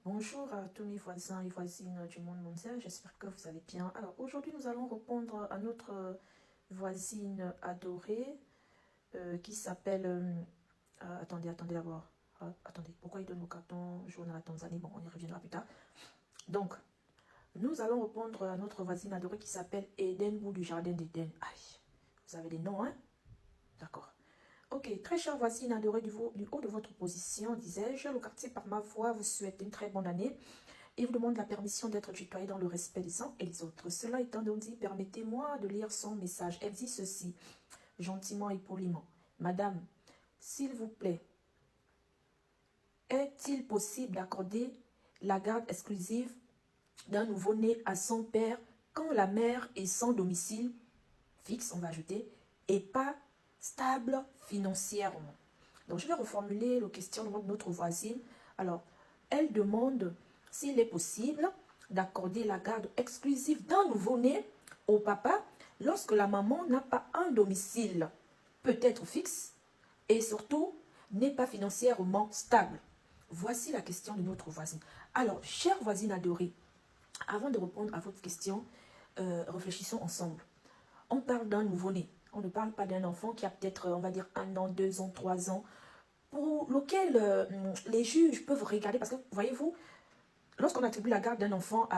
Bonjour à tous mes voisins et voisines du monde mondial, j'espère que vous allez bien. Alors aujourd'hui nous allons répondre à notre voisine adorée qui s'appelle... attendez d'abord. Attendez, pourquoi il donne le carton jaune à la Tanzanie? Bon, on y reviendra plus tard. Donc, nous allons répondre à notre voisine adorée qui s'appelle Eden ou du jardin d'Eden. Aïe, vous avez des noms, hein? D'accord. Ok, très chère voisine adorée du haut de votre position, disais-je, le quartier par ma voix vous souhaite une très bonne année et vous demande la permission d'être tutoyé dans le respect des uns et des autres. Cela étant donc dit, permettez-moi de lire son message. Elle dit ceci, gentiment et poliment. Madame, s'il vous plaît, est-il possible d'accorder la garde exclusive d'un nouveau-né à son père quand la mère est sans domicile fixe, on va ajouter, et pas stable financièrement? Donc, je vais reformuler le questionnement de notre voisine. Alors, elle demande s'il est possible d'accorder la garde exclusive d'un nouveau-né au papa lorsque la maman n'a pas un domicile peut-être fixe et surtout n'est pas financièrement stable. Voici la question de notre voisine. Alors, chère voisine adorée, avant de répondre à votre question, réfléchissons ensemble. On parle d'un nouveau-né. On ne parle pas d'un enfant qui a peut-être, on va dire, 1 an, 2 ans, 3 ans, pour lequel les juges peuvent regarder. Parce que, voyez-vous, lorsqu'on attribue la garde d'un enfant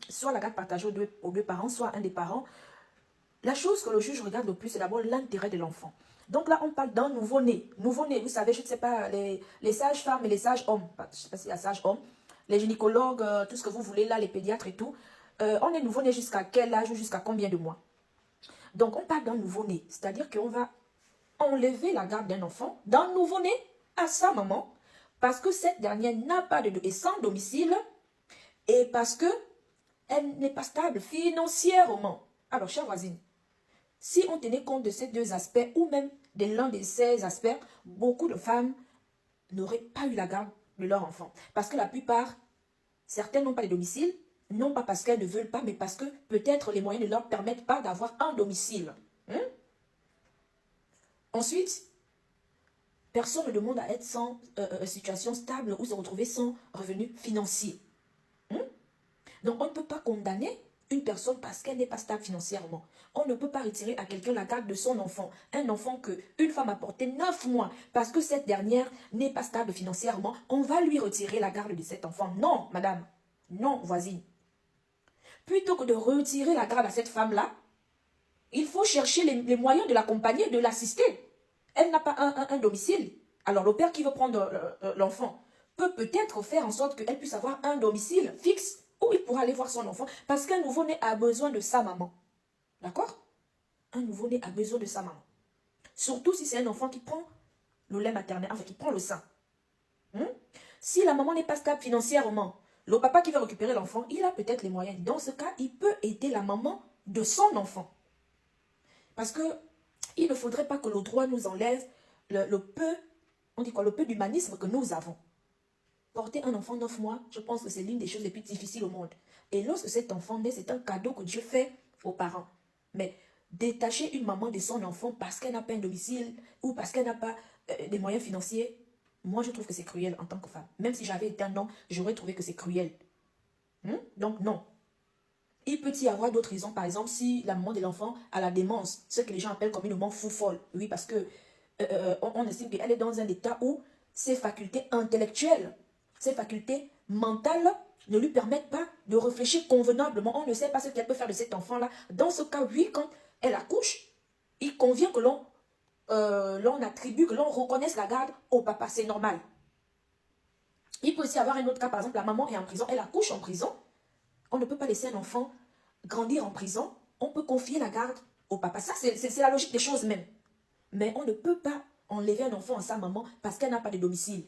soit la garde partagée aux deux parents, soit un des parents, la chose que le juge regarde le plus, c'est d'abord l'intérêt de l'enfant. Donc là, on parle d'un nouveau-né. Nouveau-né, vous savez, je ne sais pas, les sages-femmes et les sages-hommes, je ne sais pas s'il y a sage-hommes, les gynécologues, tout ce que vous voulez là, les pédiatres et tout, on est nouveau-né jusqu'à quel âge ou jusqu'à combien de mois? Donc, on parle d'un nouveau-né, c'est-à-dire qu'on va enlever la garde d'un enfant, d'un nouveau-né à sa maman, parce que cette dernière n'a pas est sans domicile et parce que elle n'est pas stable financièrement. Alors, chère voisine, si on tenait compte de ces deux aspects, ou même de l'un de ces aspects, beaucoup de femmes n'auraient pas eu la garde de leur enfant. Parce que la plupart, certaines n'ont pas de domicile, non pas parce qu'elles ne veulent pas, mais parce que peut-être les moyens ne leur permettent pas d'avoir un domicile. Ensuite, personne ne demande à être sans situation stable ou se retrouver sans revenu financier. Donc, on ne peut pas condamner une personne parce qu'elle n'est pas stable financièrement. On ne peut pas retirer à quelqu'un la garde de son enfant. Un enfant qu'une femme a porté 9 mois parce que cette dernière n'est pas stable financièrement. On va lui retirer la garde de cet enfant. Non, madame. Non, voisine. Plutôt que de retirer la garde à cette femme-là, il faut chercher les moyens de l'accompagner, de l'assister. Elle n'a pas un domicile. Alors, le père qui veut prendre l'enfant peut peut-être faire en sorte qu'elle puisse avoir un domicile fixe où il pourra aller voir son enfant parce qu'un nouveau-né a besoin de sa maman. D'accord? Un nouveau-né a besoin de sa maman. Surtout si c'est un enfant qui prend le lait maternel, enfin qui prend le sein. Si la maman n'est pas stable financièrement, le papa qui veut récupérer l'enfant, il a peut-être les moyens. Dans ce cas, il peut aider la maman de son enfant. Parce que il ne faudrait pas que le droit nous enlève le peu, on dit quoi, le peu d'humanisme que nous avons. Porter un enfant 9 mois, je pense que c'est l'une des choses les plus difficiles au monde. Et lorsque cet enfant naît, c'est un cadeau que Dieu fait aux parents. Mais détacher une maman de son enfant parce qu'elle n'a pas un domicile ou parce qu'elle n'a pas des moyens financiers, moi je trouve que c'est cruel en tant que femme. Même si j'avais été un homme, j'aurais trouvé que c'est cruel. Donc non. Il peut y avoir d'autres raisons, par exemple, si la maman de l'enfant a la démence, ce que les gens appellent communément fou folle. Oui, parce que on estime qu'elle est dans un état où ses facultés intellectuelles, ses facultés mentales ne lui permettent pas de réfléchir convenablement. On ne sait pas ce qu'elle peut faire de cet enfant-là. Dans ce cas, oui, quand elle accouche, il convient que l'on attribue, que l'on reconnaisse la garde au papa. C'est normal. Il peut aussi avoir un autre cas, par exemple, la maman est en prison, elle accouche en prison. On ne peut pas laisser un enfant grandir en prison. On peut confier la garde au papa. Ça, c'est la logique des choses même. Mais on ne peut pas enlever un enfant à sa maman parce qu'elle n'a pas de domicile.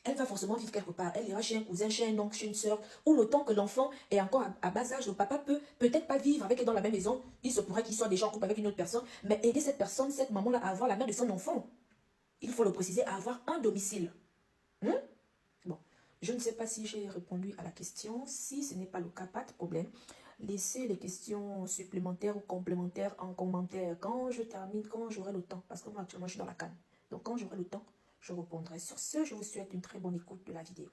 Elle va forcément vivre quelque part. Elle ira chez un cousin, chez un oncle, chez une soeur. Ou le temps que l'enfant est encore à bas âge, le papa peut peut-être pas vivre avec elle dans la même maison. Il se pourrait qu'il soit déjà en couple avec une autre personne. Mais aider cette personne, cette maman-là, à avoir la mère de son enfant. Il faut le préciser, à avoir un domicile. Bon, je ne sais pas si j'ai répondu à la question. Si ce n'est pas le cas, pas de problème. Laissez les questions supplémentaires ou complémentaires en commentaire quand je termine, quand j'aurai le temps. Parce que moi, actuellement, je suis dans la canne. Donc, quand j'aurai le temps, je répondrai. Sur ce, je vous souhaite une très bonne écoute de la vidéo.